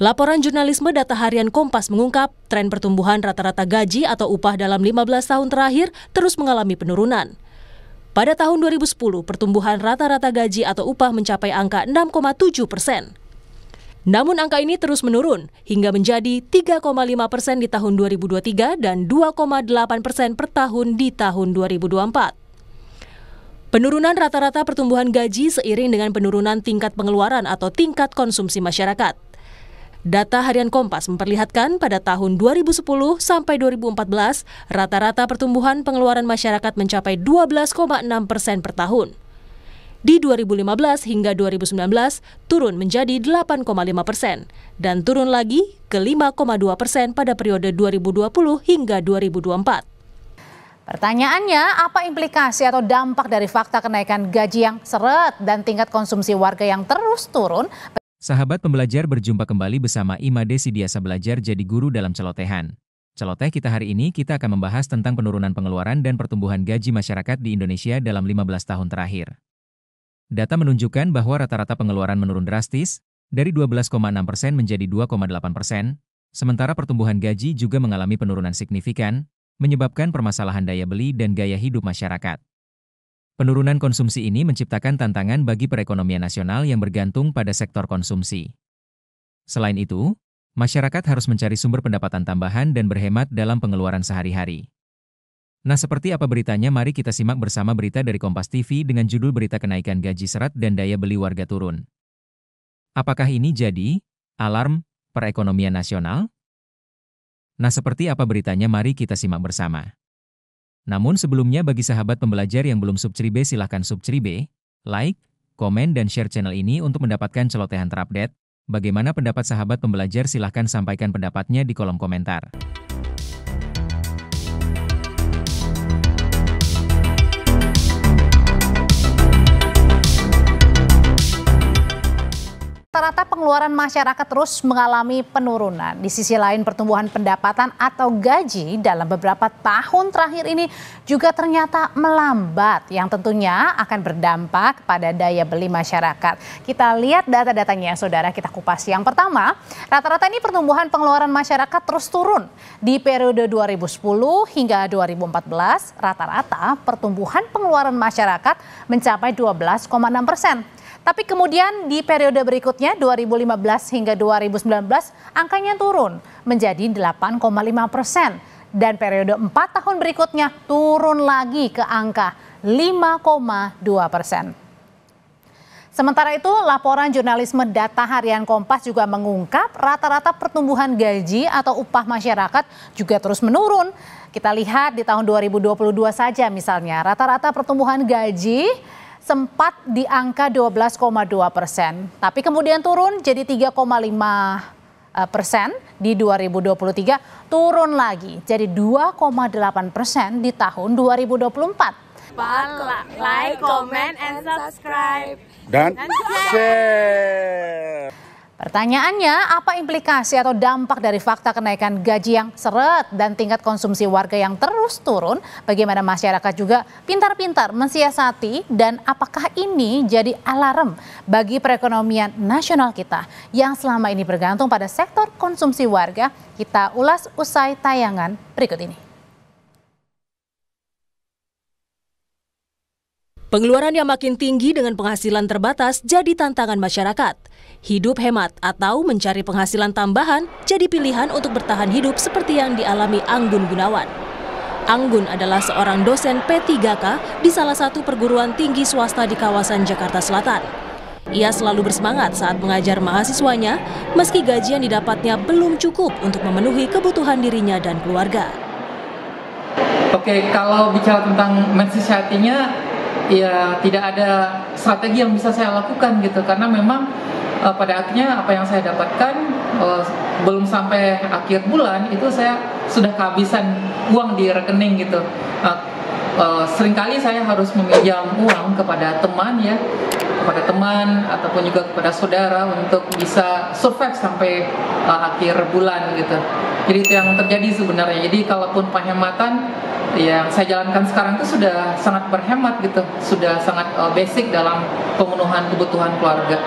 Laporan jurnalisme Data Harian Kompas mengungkap tren pertumbuhan rata-rata gaji atau upah dalam 15 tahun terakhir terus mengalami penurunan. Pada tahun 2010, pertumbuhan rata-rata gaji atau upah mencapai angka 6,7%. Namun angka ini terus menurun hingga menjadi 3,5% di tahun 2023 dan 2,8% per tahun di tahun 2024. Penurunan rata-rata pertumbuhan gaji seiring dengan penurunan tingkat pengeluaran atau tingkat konsumsi masyarakat. Data Harian Kompas memperlihatkan pada tahun 2010 sampai 2014, rata-rata pertumbuhan pengeluaran masyarakat mencapai 12,6% per tahun. Di 2015 hingga 2019 turun menjadi 8,5% dan turun lagi ke 5,2% pada periode 2020 hingga 2024. Pertanyaannya, apa implikasi atau dampak dari fakta kenaikan gaji yang seret dan tingkat konsumsi warga yang terus turun? Sahabat pembelajar, berjumpa kembali bersama Imade Sidiasa Belajar Jadi Guru dalam Celotehan. Celoteh kita hari ini kita akan membahas tentang penurunan pengeluaran dan pertumbuhan gaji masyarakat di Indonesia dalam 15 tahun terakhir. Data menunjukkan bahwa rata-rata pengeluaran menurun drastis, dari 12,6% menjadi 2,8%, sementara pertumbuhan gaji juga mengalami penurunan signifikan, menyebabkan permasalahan daya beli dan gaya hidup masyarakat. Penurunan konsumsi ini menciptakan tantangan bagi perekonomian nasional yang bergantung pada sektor konsumsi. Selain itu, masyarakat harus mencari sumber pendapatan tambahan dan berhemat dalam pengeluaran sehari-hari. Nah, seperti apa beritanya? Mari kita simak bersama berita dari Kompas TV dengan judul berita kenaikan gaji seret dan daya beli warga turun. Apakah ini jadi alarm perekonomian nasional? Nah, seperti apa beritanya? Mari kita simak bersama. Namun sebelumnya, bagi sahabat pembelajar yang belum subscribe, silahkan subscribe, like, komen, dan share channel ini untuk mendapatkan celotehan terupdate. Bagaimana pendapat sahabat pembelajar? Silahkan sampaikan pendapatnya di kolom komentar. Rata-rata pengeluaran masyarakat terus mengalami penurunan. Di sisi lain, pertumbuhan pendapatan atau gaji dalam beberapa tahun terakhir ini juga ternyata melambat, yang tentunya akan berdampak pada daya beli masyarakat. Kita lihat data-datanya, saudara, kita kupas. Yang pertama, rata-rata ini pertumbuhan pengeluaran masyarakat terus turun. Di periode 2010 hingga 2014, rata-rata pertumbuhan pengeluaran masyarakat mencapai 12,6%. Tapi kemudian di periode berikutnya 2015 hingga 2019 angkanya turun menjadi 8,5%. Dan periode 4 tahun berikutnya turun lagi ke angka 5,2%. Sementara itu, laporan jurnalisme Data Harian Kompas juga mengungkap rata-rata pertumbuhan gaji atau upah masyarakat juga terus menurun. Kita lihat di tahun 2022 saja misalnya, rata-rata pertumbuhan gaji sempat di angka 12,2%, tapi kemudian turun jadi 3,5% di 2023, turun lagi jadi 2,8% di tahun 2024. Like, comment, and subscribe. Dan share. Pertanyaannya, apa implikasi atau dampak dari fakta kenaikan gaji yang seret dan tingkat konsumsi warga yang terus turun? Bagaimana masyarakat juga pintar-pintar mensiasati, dan apakah ini jadi alarm bagi perekonomian nasional kita yang selama ini bergantung pada sektor konsumsi warga? Kita ulas usai tayangan berikut ini. Pengeluaran yang makin tinggi dengan penghasilan terbatas jadi tantangan masyarakat. Hidup hemat atau mencari penghasilan tambahan jadi pilihan untuk bertahan hidup seperti yang dialami Anggun Gunawan. Anggun adalah seorang dosen P3K di salah satu perguruan tinggi swasta di kawasan Jakarta Selatan. Ia selalu bersemangat saat mengajar mahasiswanya, meski gaji yang didapatnya belum cukup untuk memenuhi kebutuhan dirinya dan keluarga. Oke, kalau bicara tentang mensisiatinya, ya tidak ada strategi yang bisa saya lakukan gitu, karena memang pada akhirnya apa yang saya dapatkan belum sampai akhir bulan itu saya sudah kehabisan uang di rekening gitu. Seringkali saya harus meminjam uang kepada teman ataupun juga kepada saudara untuk bisa survive sampai akhir bulan gitu. Jadi itu yang terjadi sebenarnya. Jadi kalaupun penghematan yang saya jalankan sekarang itu sudah sangat berhemat gitu, sudah sangat basic dalam pemenuhan kebutuhan keluarga.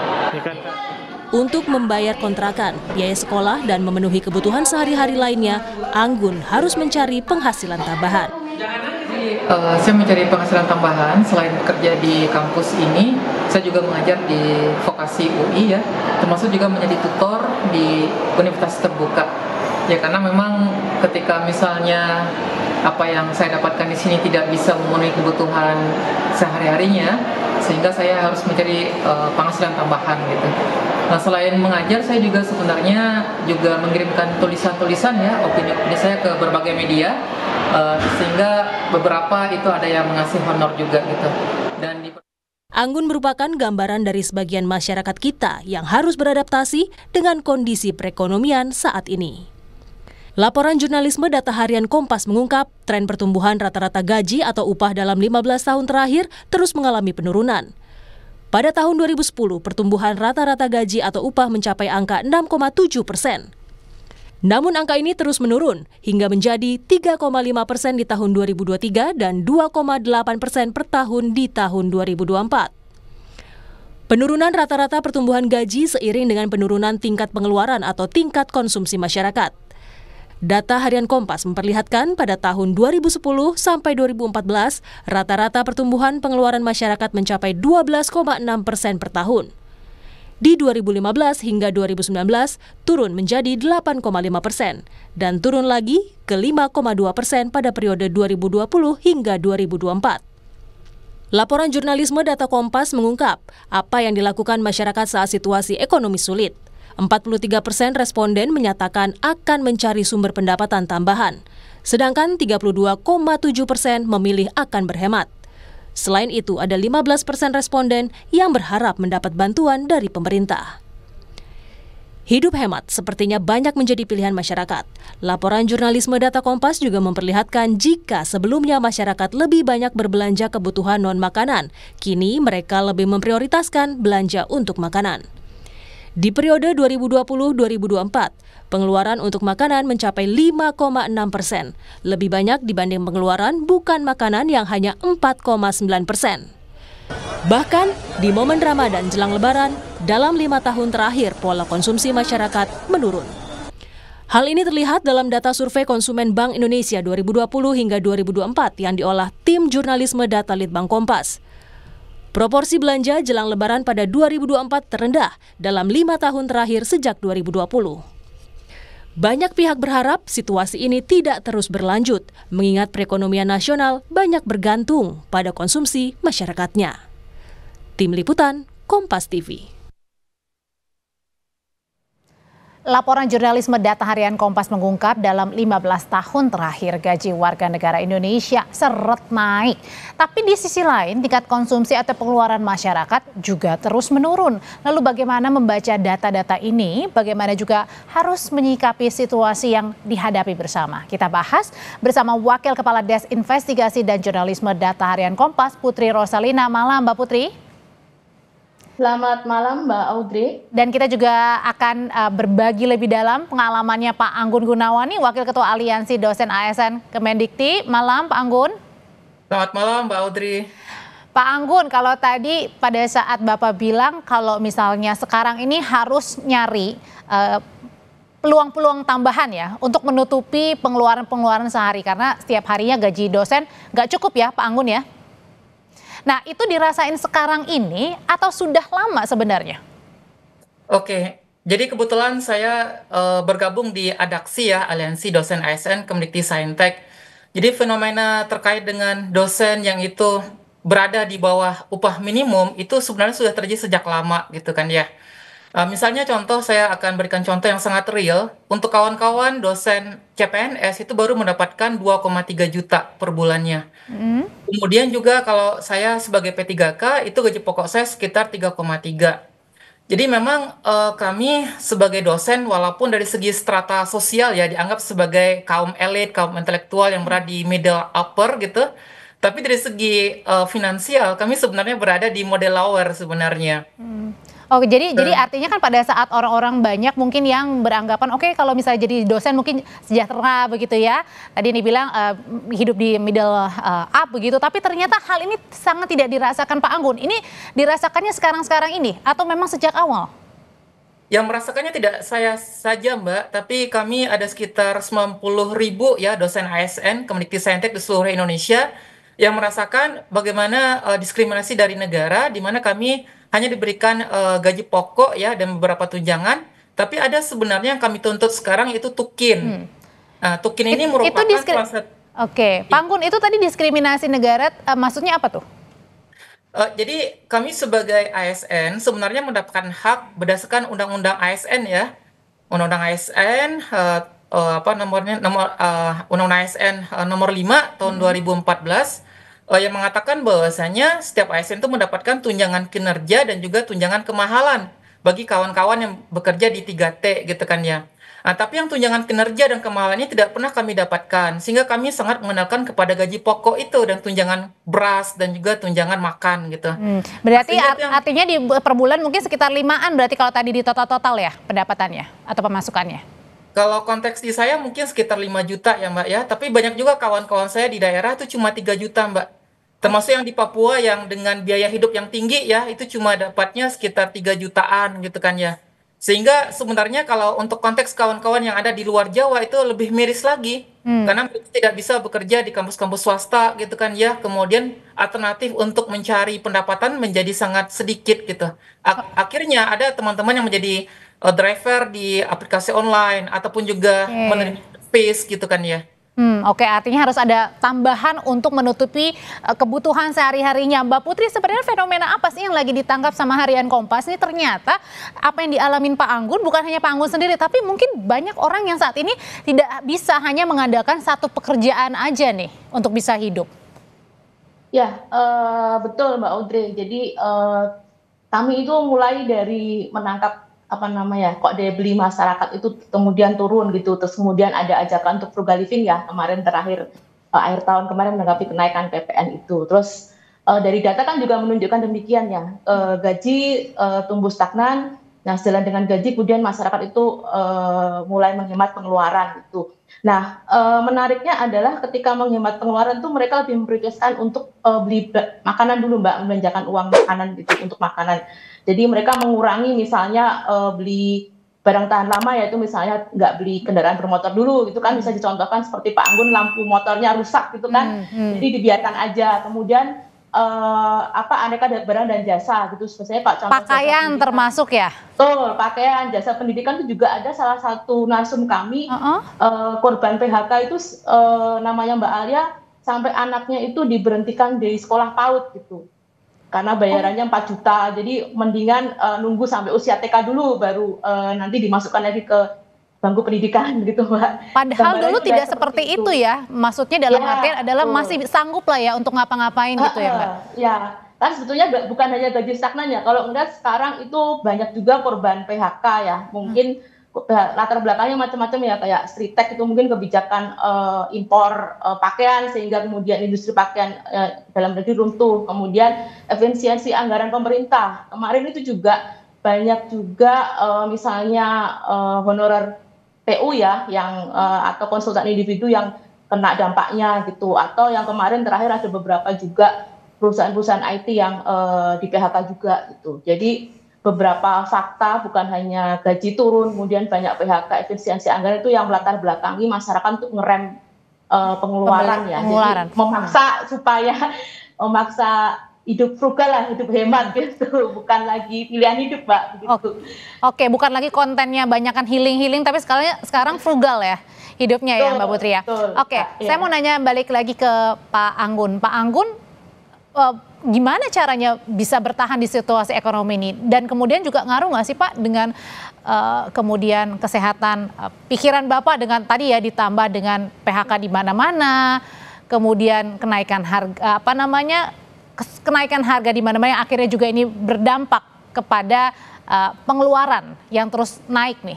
Untuk membayar kontrakan, biaya sekolah, dan memenuhi kebutuhan sehari-hari lainnya, Anggun harus mencari penghasilan tambahan. Saya mencari penghasilan tambahan selain bekerja di kampus ini, saya juga mengajar di vokasi UI ya, termasuk juga menjadi tutor di universitas terbuka. Ya karena memang ketika misalnya apa yang saya dapatkan di sini tidak bisa memenuhi kebutuhan sehari-harinya, sehingga saya harus mencari penghasilan tambahan gitu. Nah selain mengajar, saya juga sebenarnya juga mengirimkan tulisan-tulisan ya, opini-opini saya ke berbagai media, sehingga beberapa itu ada yang mengasih honor juga gitu. Anggun merupakan gambaran dari sebagian masyarakat kita yang harus beradaptasi dengan kondisi perekonomian saat ini. Laporan jurnalisme data harian Kompas mengungkap tren pertumbuhan rata-rata gaji atau upah dalam 15 tahun terakhir terus mengalami penurunan. Pada tahun 2010, pertumbuhan rata-rata gaji atau upah mencapai angka 6,7%. Namun angka ini terus menurun hingga menjadi 3,5% di tahun 2023 dan 2,8% per tahun di tahun 2024. Penurunan rata-rata pertumbuhan gaji seiring dengan penurunan tingkat pengeluaran atau tingkat konsumsi masyarakat. Data harian Kompas memperlihatkan pada tahun 2010 sampai 2014, rata-rata pertumbuhan pengeluaran masyarakat mencapai 12,6% per tahun. Di 2015 hingga 2019 turun menjadi 8,5% dan turun lagi ke 5,2% pada periode 2020 hingga 2024. Laporan jurnalisme data Kompas mengungkap apa yang dilakukan masyarakat saat situasi ekonomi sulit. 43% responden menyatakan akan mencari sumber pendapatan tambahan, sedangkan 32,7% memilih akan berhemat. Selain itu, ada 15% responden yang berharap mendapat bantuan dari pemerintah. Hidup hemat sepertinya banyak menjadi pilihan masyarakat. Laporan jurnalisme data Kompas juga memperlihatkan jika sebelumnya masyarakat lebih banyak berbelanja kebutuhan non-makanan, kini mereka lebih memprioritaskan belanja untuk makanan. Di periode 2020-2024, pengeluaran untuk makanan mencapai 5,6%, lebih banyak dibanding pengeluaran bukan makanan yang hanya 4,9%. Bahkan di momen Ramadan jelang Lebaran, dalam 5 tahun terakhir pola konsumsi masyarakat menurun. Hal ini terlihat dalam data survei konsumen Bank Indonesia 2020 hingga 2024 yang diolah tim jurnalisme data Litbang Kompas. Proporsi belanja jelang Lebaran pada 2024 terendah dalam 5 tahun terakhir sejak 2020. Banyak pihak berharap situasi ini tidak terus berlanjut, mengingat perekonomian nasional banyak bergantung pada konsumsi masyarakatnya. Tim Liputan, Kompas TV. Laporan jurnalisme data harian Kompas mengungkap dalam 15 tahun terakhir gaji warga negara Indonesia seret naik. Tapi di sisi lain tingkat konsumsi atau pengeluaran masyarakat juga terus menurun. Lalu bagaimana membaca data-data ini? Bagaimana juga harus menyikapi situasi yang dihadapi bersama? Kita bahas bersama Wakil Kepala Des Investigasi dan Jurnalisme Data Harian Kompas, Putri Rosalina. Malam Mbak Putri. Selamat malam Mbak Audrey. Dan kita juga akan berbagi lebih dalam pengalamannya Pak Anggun Gunawani, Wakil Ketua Aliansi Dosen ASN Kemendikti. Malam Pak Anggun. Selamat malam Mbak Audrey. Pak Anggun, kalau tadi pada saat Bapak bilang kalau misalnya sekarang ini harus nyari peluang-peluang tambahan ya untuk menutupi pengeluaran-pengeluaran sehari karena setiap harinya gaji dosen nggak cukup ya Pak Anggun ya. Nah, itu dirasain sekarang ini atau sudah lama sebenarnya? Oke, jadi kebetulan saya bergabung di ADAKSI ya, Aliansi Dosen ASN Kemendikti Saintek. Jadi fenomena terkait dengan dosen yang itu berada di bawah upah minimum itu sebenarnya sudah terjadi sejak lama gitu kan ya. Misalnya contoh, saya akan berikan contoh yang sangat real. Untuk kawan-kawan dosen CPNS itu baru mendapatkan 2,3 juta per bulannya. Kemudian juga kalau saya sebagai P3K itu gaji pokok saya sekitar 3,3. Jadi memang kami sebagai dosen walaupun dari segi strata sosial ya dianggap sebagai kaum elit, kaum intelektual yang berada di middle upper gitu. Tapi dari segi finansial kami sebenarnya berada di model lower sebenarnya. Oh, jadi artinya kan pada saat orang-orang banyak mungkin yang beranggapan oke, kalau misalnya jadi dosen mungkin sejahtera begitu ya. Tadi ini bilang hidup di middle up begitu, tapi ternyata hal ini sangat tidak dirasakan Pak Anggun. Ini dirasakannya sekarang-sekarang ini atau memang sejak awal? Yang merasakannya tidak saya saja, Mbak, tapi kami ada sekitar 90.000 ya dosen ASN Kemdikbudristek di seluruh Indonesia yang merasakan bagaimana diskriminasi dari negara, di mana kami hanya diberikan gaji pokok ya dan beberapa tunjangan, tapi ada sebenarnya yang kami tuntut sekarang itu tukin. Nah, tukin ini merupakan salah satu. Oke, Pak Anggun, itu tadi diskriminasi negara, maksudnya apa tuh? Jadi kami sebagai ASN sebenarnya mendapatkan hak berdasarkan Undang-Undang ASN ya, Undang-Undang ASN apa nomornya Undang-Undang ASN nomor 5 tahun 2014 yang mengatakan bahwasanya setiap ASN itu mendapatkan tunjangan kinerja dan juga tunjangan kemahalan bagi kawan-kawan yang bekerja di 3T gitu kan ya. Nah, tapi yang tunjangan kinerja dan kemahalannya tidak pernah kami dapatkan, sehingga kami sangat mengandalkan kepada gaji pokok itu dan tunjangan beras dan juga tunjangan makan gitu. Berarti Sehingga itu yang artinya per bulan mungkin sekitar 5-an berarti kalau tadi di total-total ya pendapatannya atau pemasukannya? kalau konteks di saya mungkin sekitar 5 juta ya Mbak ya, tapi banyak juga kawan-kawan saya di daerah itu cuma 3 juta Mbak. Termasuk yang di Papua yang dengan biaya hidup yang tinggi ya, itu cuma dapatnya sekitar 3 jutaan gitu kan ya. Sehingga sebenarnya kalau untuk konteks kawan-kawan yang ada di luar Jawa itu lebih miris lagi. Karena mereka tidak bisa bekerja di kampus-kampus swasta gitu kan ya. Kemudian alternatif untuk mencari pendapatan menjadi sangat sedikit gitu. Akhirnya ada teman-teman yang menjadi driver di aplikasi online ataupun juga Oke. menerima space gitu kan ya. Oke, artinya harus ada tambahan untuk menutupi kebutuhan sehari-harinya. Mbak Putri, sebenarnya fenomena apa sih yang lagi ditangkap sama Harian Kompas ini? Ternyata apa yang dialamin Pak Anggun bukan hanya Pak Anggun sendiri, tapi mungkin banyak orang yang saat ini tidak bisa hanya mengandalkan satu pekerjaan aja nih untuk bisa hidup. Ya, betul Mbak Audrey. Jadi kami itu mulai dari menangkap apa namanya, kok daya beli masyarakat itu kemudian turun gitu, terus kemudian ada ajakan untuk frugal living ya kemarin terakhir akhir tahun kemarin menanggapi kenaikan PPN itu. Terus dari data kan juga menunjukkan demikian ya, gaji tumbuh stagnan. Nah, sejalan dengan gaji kemudian masyarakat itu mulai menghemat pengeluaran gitu. Nah, menariknya adalah ketika menghemat pengeluaran itu mereka lebih memprioritaskan untuk beli makanan dulu Mbak, membelanjakan uang makanan gitu untuk makanan. Jadi mereka mengurangi misalnya beli barang tahan lama, yaitu misalnya nggak beli kendaraan bermotor dulu gitu kan, bisa dicontohkan seperti Pak Anggun lampu motornya rusak gitu kan, jadi dibiarkan aja. Kemudian aneka barang dan jasa gitu, sebenarnya Pak, contoh Pakaian termasuk ya? betul, pakaian, jasa pendidikan itu juga ada salah satu narsum kami korban PHK itu namanya Mbak Alia, sampai anaknya itu diberhentikan dari sekolah PAUD gitu. Karena bayarannya 4 juta, jadi mendingan nunggu sampai usia TK dulu baru nanti dimasukkan lagi ke bangku pendidikan gitu Mbak. Padahal dulu Gambarannya tidak seperti itu ya, maksudnya dalam Ya, artian adalah betul. masih sanggup lah ya untuk ngapa-ngapain gitu ya Mbak? Ya, kan sebetulnya bukan hanya gaji stagnan ya. Kalau ngeliat sekarang itu banyak juga korban PHK ya. Mungkin latar belakangnya macam-macam ya, kayak Stritek itu mungkin kebijakan impor pakaian sehingga kemudian industri pakaian dalam negeri runtuh. Kemudian efisiensi anggaran pemerintah. Kemarin itu juga banyak juga misalnya honorer PU ya yang atau konsultan individu yang kena dampaknya gitu, atau yang kemarin terakhir ada beberapa juga perusahaan-perusahaan IT yang di PHK juga gitu. Jadi beberapa fakta bukan hanya gaji turun, kemudian banyak PHK, efisiensi anggaran itu yang melatar belakangi masyarakat untuk ngerem pengeluaran ya. Pengeluaran. Jadi memaksa hidup frugal lah, hidup hemat gitu, bukan lagi pilihan hidup Mbak. Gitu. Oke, bukan lagi kontennya banyakan healing-healing, tapi sekarang frugal ya hidupnya ya Mbak Putri ya. Betul, Oke, Kak, saya ya. mau nanya balik lagi ke Pak Anggun. Pak Anggun, gimana caranya bisa bertahan di situasi ekonomi ini? Dan kemudian juga ngaruh nggak sih Pak dengan kemudian kesehatan pikiran Bapak dengan tadi ya ditambah dengan PHK di mana-mana, kemudian kenaikan harga kenaikan harga di mana-mana yang akhirnya juga ini berdampak kepada pengeluaran yang terus naik nih.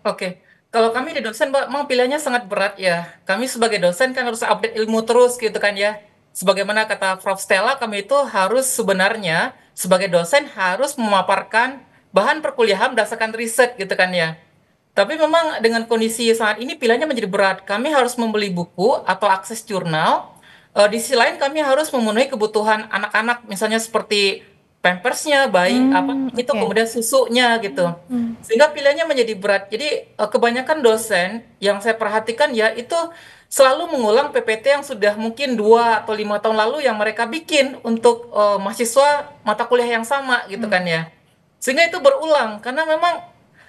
Oke, kalau kami di dosen, Mbak, memang pilihannya sangat berat ya. Kami sebagai dosen kan harus update ilmu terus gitu kan ya. Sebagaimana kata Prof. Stella, kami itu harus sebenarnya sebagai dosen harus memaparkan bahan perkuliahan berdasarkan riset gitu kan ya. Tapi memang dengan kondisi saat ini pilihannya menjadi berat. Kami harus membeli buku atau akses jurnal. Di sisi lain kami harus memenuhi kebutuhan anak-anak, misalnya seperti pampersnya, bayi itu Oke. kemudian susunya gitu. Sehingga pilihannya menjadi berat. Jadi kebanyakan dosen yang saya perhatikan ya itu selalu mengulang PPT yang sudah mungkin 2 atau 5 tahun lalu yang mereka bikin untuk mahasiswa mata kuliah yang sama gitu kan ya. Sehingga itu berulang karena memang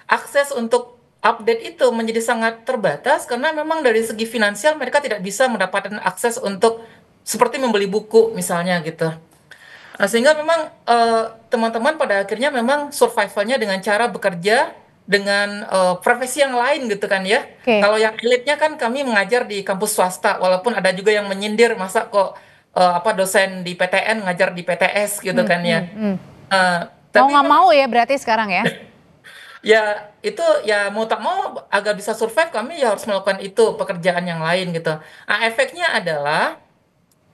akses untuk update itu menjadi sangat terbatas karena memang dari segi finansial mereka tidak bisa mendapatkan akses untuk seperti membeli buku misalnya gitu. Sehingga memang teman-teman pada akhirnya memang survivalnya dengan cara bekerja dengan profesi yang lain gitu kan ya. Oke. Kalau yang elitnya kan kami mengajar di kampus swasta, walaupun ada juga yang menyindir masa kok dosen di PTN ngajar di PTS gitu kan ya. Eh, Mau tapi nggak mau ya berarti sekarang ya? ya itu ya mau tak mau agar bisa survive kami ya harus melakukan itu pekerjaan yang lain gitu. Nah, efeknya adalah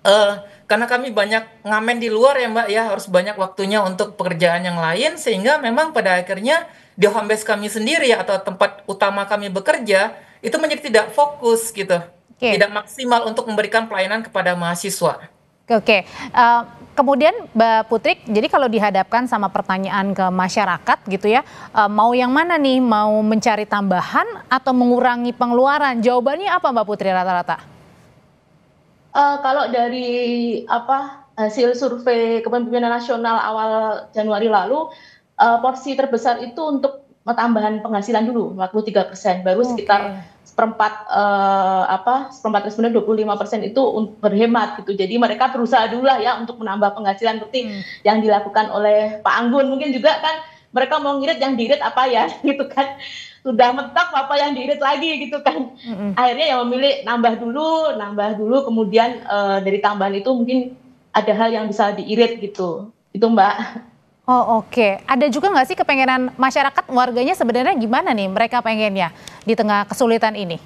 eh karena kami banyak ngamen di luar ya Mbak ya, harus banyak waktunya untuk pekerjaan yang lain sehingga memang pada akhirnya di home base kami sendiri atau tempat utama kami bekerja itu menjadi tidak fokus gitu. Oke. Tidak maksimal untuk memberikan pelayanan kepada mahasiswa. Oke, kemudian Mbak Putri, jadi kalau dihadapkan sama pertanyaan ke masyarakat gitu ya, mau yang mana nih? Mau mencari tambahan atau mengurangi pengeluaran? Jawabannya apa Mbak Putri rata-rata? Kalau dari hasil survei Kepemimpinan Nasional awal Januari lalu, porsi terbesar itu untuk tambahan penghasilan dulu 43%, baru sekitar seperempat responden 25% itu berhemat gitu. Jadi mereka berusaha dulu lah ya untuk menambah penghasilan seperti yang dilakukan oleh Pak Anggun. Mungkin juga kan mereka mau ngirit, yang diirit apa ya gitu kan. Sudah mentok apa yang diirit lagi gitu kan. Akhirnya yang memilih nambah dulu, kemudian dari tambahan itu mungkin ada hal yang bisa diirit gitu. Itu Mbak. Oh oke, ada juga nggak sih kepengenan masyarakat warganya sebenarnya gimana nih mereka pengennya di tengah kesulitan ini?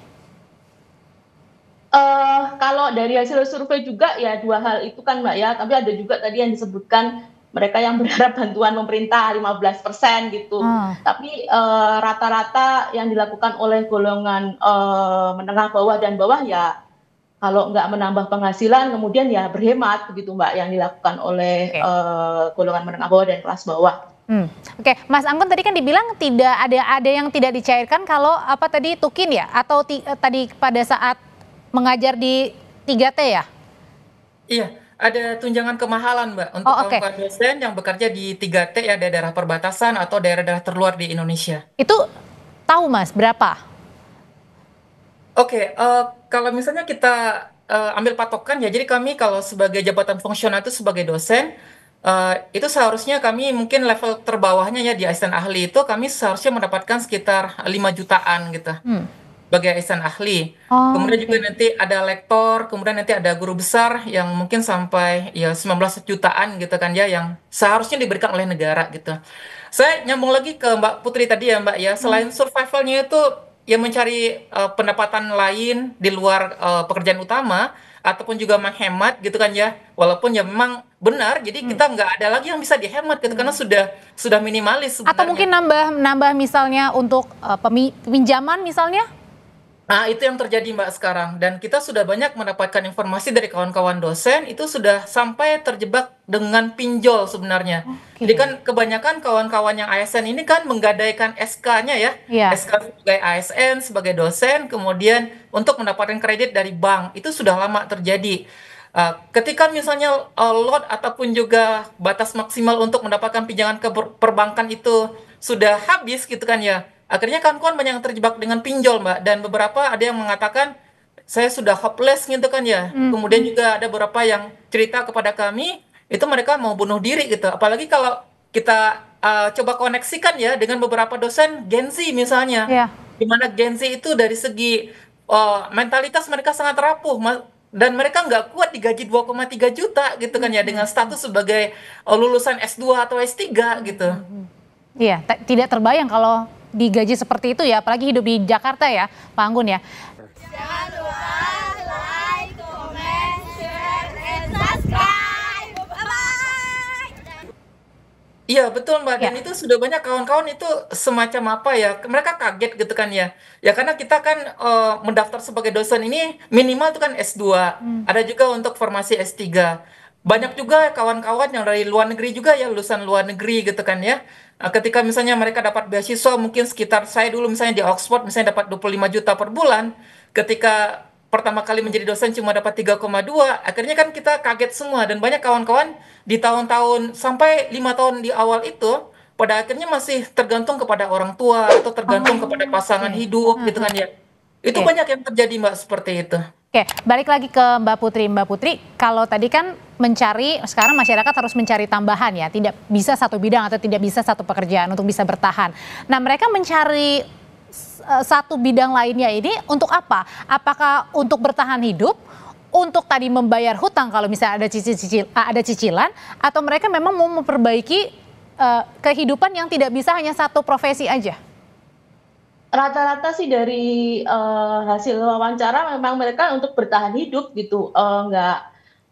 Kalau dari hasil survei juga ya 2 hal itu kan Mbak ya, tapi ada juga tadi yang disebutkan mereka yang berharap bantuan pemerintah 15% gitu. Tapi rata-rata yang dilakukan oleh golongan menengah bawah dan bawah ya kalau nggak menambah penghasilan kemudian ya berhemat begitu Mbak yang dilakukan oleh golongan menengah bawah dan kelas bawah. Oke, Mas Anggun tadi kan dibilang tidak ada yang tidak dicairkan kalau apa tadi tukin ya atau tadi pada saat mengajar di 3T ya? Iya, ada tunjangan kemahalan Mbak untuk kawan-kawan dosen yang bekerja di 3T ya, daerah perbatasan atau daerah-daerah terluar di Indonesia. Itu tahu Mas berapa? Oke, kalau misalnya kita ambil patokan ya, jadi kami kalau sebagai jabatan fungsional itu sebagai dosen, itu seharusnya kami mungkin level terbawahnya ya di asisten ahli itu kami seharusnya mendapatkan sekitar 5 jutaan gitu sebagai asisten ahli. Kemudian juga nanti ada lektor, kemudian nanti ada guru besar yang mungkin sampai ya 19 jutaan gitu kan ya yang seharusnya diberikan oleh negara gitu. Saya nyambung lagi ke Mbak Putri tadi ya Mbak ya, selain survivalnya itu ya mencari pendapatan lain di luar pekerjaan utama ataupun juga menghemat gitu kan ya, walaupun ya memang benar jadi kita nggak ada lagi yang bisa dihemat gitu karena sudah minimalis sebenarnya. Atau mungkin nambah misalnya untuk pinjaman misalnya? Nah, itu yang terjadi Mbak sekarang. Dan kita sudah banyak mendapatkan informasi dari kawan-kawan dosen, itu sudah sampai terjebak dengan pinjol sebenarnya. Jadi kan kebanyakan kawan-kawan yang ASN ini kan menggadaikan SK-nya ya. SK sebagai ASN, sebagai dosen, kemudian untuk mendapatkan kredit dari bank. Itu sudah lama terjadi. Ketika misalnya lot ataupun juga batas maksimal untuk mendapatkan pinjaman ke perbankan itu sudah habis gitu kan ya. Akhirnya kawan-kawan banyak yang terjebak dengan pinjol Mbak, dan beberapa ada yang mengatakan saya sudah hopeless gitu kan ya. Kemudian juga ada beberapa yang cerita kepada kami itu mereka mau bunuh diri gitu. Apalagi kalau kita coba koneksikan ya dengan beberapa dosen Gen Z misalnya, di mana Gen Z itu dari segi mentalitas mereka sangat rapuh dan mereka nggak kuat digaji 2,3 juta gitu kan ya dengan status sebagai lulusan S2 atau S3 gitu. Iya, tidak terbayang kalau digaji seperti itu ya, apalagi hidup di Jakarta ya, Pak Anggun ya. Jangan lupa like, comment, share, and subscribe. Bye-bye. Iya betul Mbak, dan itu sudah banyak kawan-kawan itu semacam apa ya, mereka kaget gitu kan ya. Ya karena kita kan mendaftar sebagai dosen ini minimal itu kan S2, ada juga untuk formasi S3. banyak juga kawan-kawan yang dari luar negeri juga ya, lulusan luar negeri gitu kan ya. Ketika misalnya mereka dapat beasiswa mungkin sekitar saya dulu misalnya di Oxford misalnya dapat 25 juta per bulan, ketika pertama kali menjadi dosen cuma dapat 3,2, akhirnya kan kita kaget semua dan banyak kawan-kawan di tahun-tahun sampai 5 tahun di awal itu pada akhirnya masih tergantung kepada orang tua atau tergantung kepada pasangan hidup gitu kan ya. Itu Oke. banyak yang terjadi Mbak seperti itu. Oke, balik lagi ke Mbak Putri. Mbak Putri, kalau tadi kan sekarang masyarakat harus mencari tambahan ya, tidak bisa satu bidang atau tidak bisa satu pekerjaan untuk bisa bertahan. Nah, mereka mencari satu bidang lainnya ini untuk apa? Apakah untuk bertahan hidup, untuk tadi membayar hutang kalau misalnya ada cicilan, atau mereka memang mau memperbaiki kehidupan yang tidak bisa hanya satu profesi aja? Rata-rata sih dari hasil wawancara memang mereka untuk bertahan hidup gitu,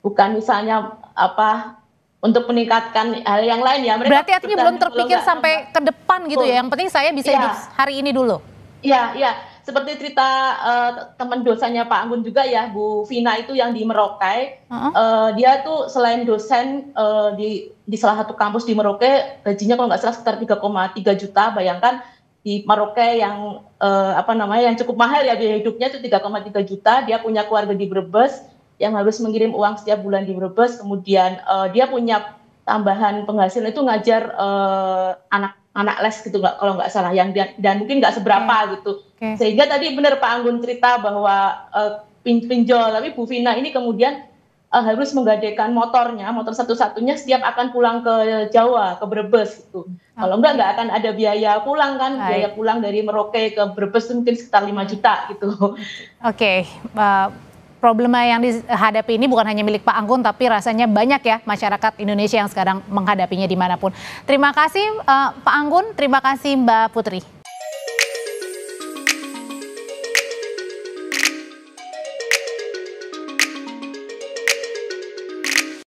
bukan misalnya apa untuk meningkatkan hal yang lain ya. Mereka Berarti artinya belum bertahan terpikir kalau nggak sampai ke depan gitu ya. Yang penting saya bisa Iya. hidup hari ini dulu. Iya, iya. Seperti cerita teman dosennya Pak Anggun juga ya, Bu Vina itu yang di Merauke. Dia tuh selain dosen di salah satu kampus di Merauke, gajinya kalau nggak salah sekitar 3,3 juta. Bayangkan di Merauke yang yang cukup mahal ya biaya hidupnya itu 3,3 juta. Dia punya keluarga di Brebes yang harus mengirim uang setiap bulan di Brebes. Kemudian dia punya tambahan penghasilan itu ngajar anak les gitu kalau nggak salah dan mungkin nggak seberapa gitu. Sehingga tadi benar Pak Anggun cerita bahwa pinjol, tapi Bu Vina ini kemudian harus menggadaikan motor satu-satunya setiap akan pulang ke Jawa, ke Brebes gitu. Kalau nggak akan ada biaya pulang kan, biaya pulang dari Merauke ke Brebes itu mungkin sekitar 5 juta gitu. Oke, problema yang dihadapi ini bukan hanya milik Pak Anggun, tapi rasanya banyak ya masyarakat Indonesia yang sekarang menghadapinya dimanapun. Terima kasih Pak Anggun, terima kasih Mbak Putri.